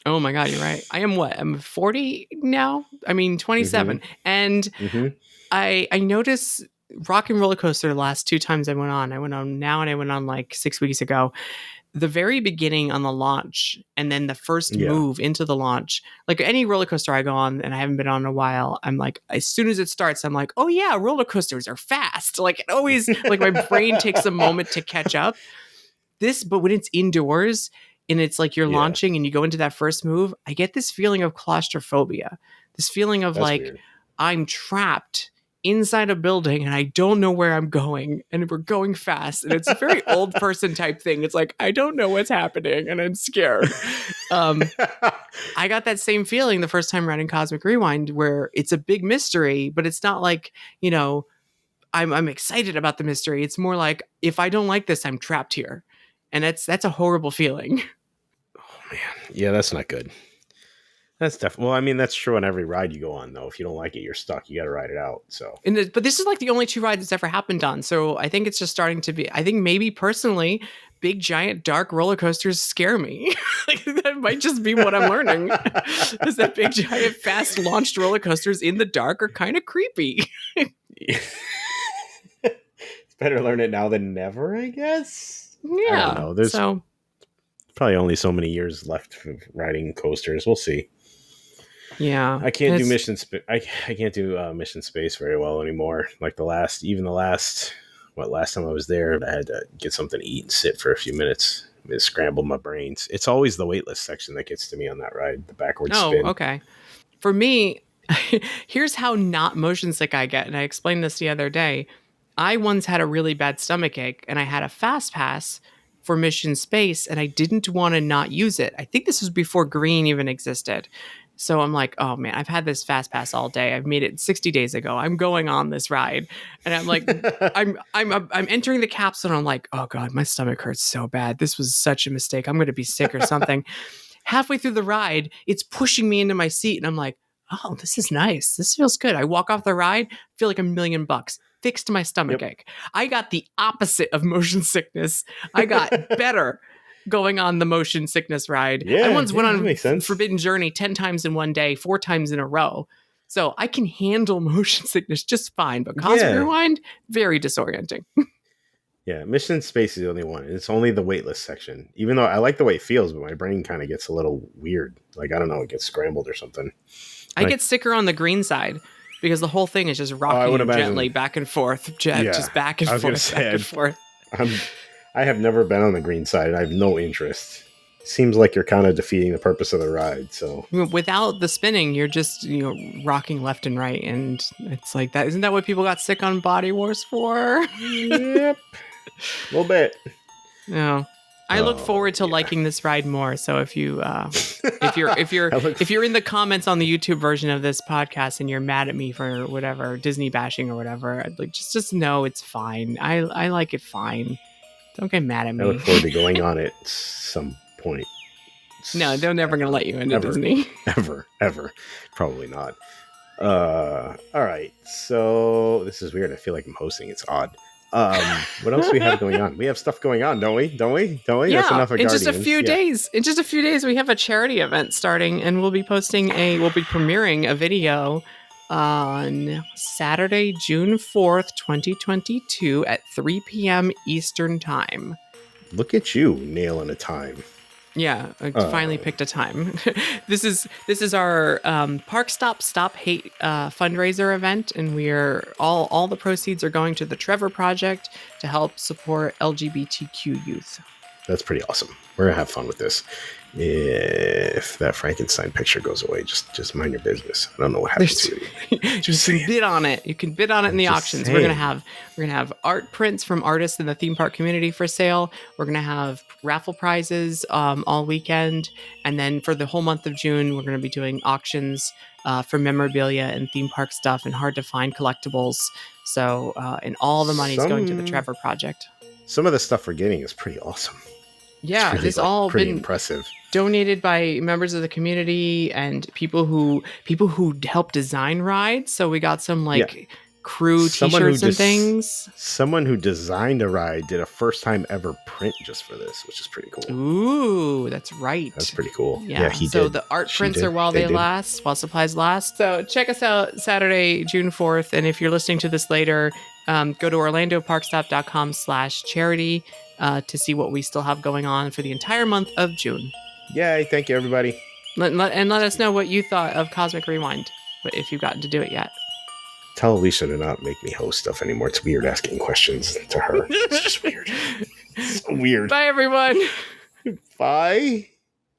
Oh my God, you're right. I am what? I'm 40 now? I mean, 27. And Mm-hmm. I notice Rock and Roller Coaster the last two times I went on. I went on now and I went on like 6 weeks ago. The very beginning on the launch and then the first Yeah. move into the launch, like any roller coaster I go on and I haven't been on in a while, I'm like, as soon as it starts, I'm like, oh yeah, roller coasters are fast. Like it always, like my brain takes a moment to catch up. But when it's indoors and it's like you're Yeah. launching and you go into that first move, I get this feeling of claustrophobia, this feeling of That's like weird. I'm trapped inside a building and I don't know where I'm going and we're going fast. And it's a very old person type thing. It's like, I don't know what's happening and I'm scared. I got that same feeling the first time riding Cosmic Rewind where it's a big mystery, but it's not like, I'm excited about the mystery. It's more like if I don't like this, I'm trapped here. And that's a horrible feeling. Oh man. Yeah, that's not good. That's definitely. Well, I mean, that's true on every ride you go on, though. If you don't like it, you're stuck. You got to ride it out. So, But this is like the only two rides it's ever happened on. So I think it's just starting to be. I think maybe personally, big giant dark roller coasters scare me. Like that might just be what I'm learning. Is that big giant fast launched roller coasters in the dark are kind of creepy. it's better learn it now than never, I guess. Yeah. I don't know. There's so probably only so many years left of riding coasters. We'll see. yeah, I can't do I can't do Mission Space very well anymore. Like the last time I was there, I had to get something to eat and sit for a few minutes. It scrambled my brains. It's always the waitlist section that gets to me on that ride, the backward spin. Okay. For me, Here's how not motion sick I get. And I explained this the other day. I once had a really bad stomach ache and I had a fast pass for Mission Space and I didn't want to not use it. I think this was before green even existed. So I'm like, oh man, I've had this fast pass all day. I've made it 60 days ago. I'm going on this ride. And I'm like, I'm entering the capsule and I'm like, oh God, my stomach hurts so bad. This was such a mistake. I'm going to be sick or something. Halfway through the ride, it's pushing me into my seat and I'm like, oh, this is nice. This feels good. I walk off the ride, feel like $1,000,000. Fixed my stomach ache. I got the opposite of motion sickness. I got better going on the motion sickness ride. I once went on Forbidden Journey 10 times in one day, 4 times in a row. So I can handle motion sickness just fine. But Cosmic Rewind, very disorienting. Yeah, Mission Space is the only one. It's only the waitlist section. Even though I like the way it feels, but my brain kind of gets a little weird. Like, I don't know, it gets scrambled or something. I get sicker on the green side. Because the whole thing is just rocking gently back and forth, just back and forth, back and forth. I have never been on the green side, and I have no interest. Seems like you're kind of defeating the purpose of the ride. So without the spinning, you're just rocking left and right, and it's like that. Isn't that what people got sick on Body Wars for? Yep, a little bit. No. I look forward to liking this ride more. So if you're in the comments on the YouTube version of this podcast and you're mad at me for whatever Disney bashing or whatever, I'd like just know it's fine. I like it fine. Don't get mad at me. I look forward to going on it some point. No, they're never gonna let you into Disney. Ever. Probably not. All right. So this is weird. I feel like I'm hosting. It's odd. What else do we have going on? We have stuff going on, don't we? Yeah, that's enough of Guardians. In just a few days, we have a charity event starting, and we'll be premiering a video on Saturday, June 4th, 2022 at 3 p.m. Eastern Time. Look at you nailing a time. Yeah, I finally picked a time. This is our ParkStop Stop Hate fundraiser event, and we're all the proceeds are going to the Trevor Project to help support LGBTQ youth. That's pretty awesome. We're gonna have fun with this. If that Frankenstein picture goes away, just mind your business. I don't know what happens to you. You can bid on it. You can bid on it in the auctions. Saying. We're gonna have art prints from artists in the theme park community for sale. We're gonna have raffle prizes all weekend, and then for the whole month of June, we're gonna be doing auctions for memorabilia and theme park stuff and hard to find collectibles. So, and all the money is going to the Trevor Project. Some of the stuff we're getting is pretty awesome. Yeah, it's all pretty been impressive. Donated by members of the community and people who help design rides. So we got some crew t-shirts and things. Someone who designed a ride did a first time ever print just for this, which is pretty cool. Ooh, that's right. That's pretty cool. Yeah, he did. So the art prints are while supplies last. So check us out Saturday, June 4th. And if you're listening to this later, go to orlandoparkstop.com/charity to see what we still have going on for the entire month of June. Yay, thank you, everybody. Let us know what you thought of Cosmic Rewind, if you've gotten to do it yet. Tell Alicia to not make me host stuff anymore. It's weird asking questions to her. It's just weird. It's so weird. Bye, everyone. Bye.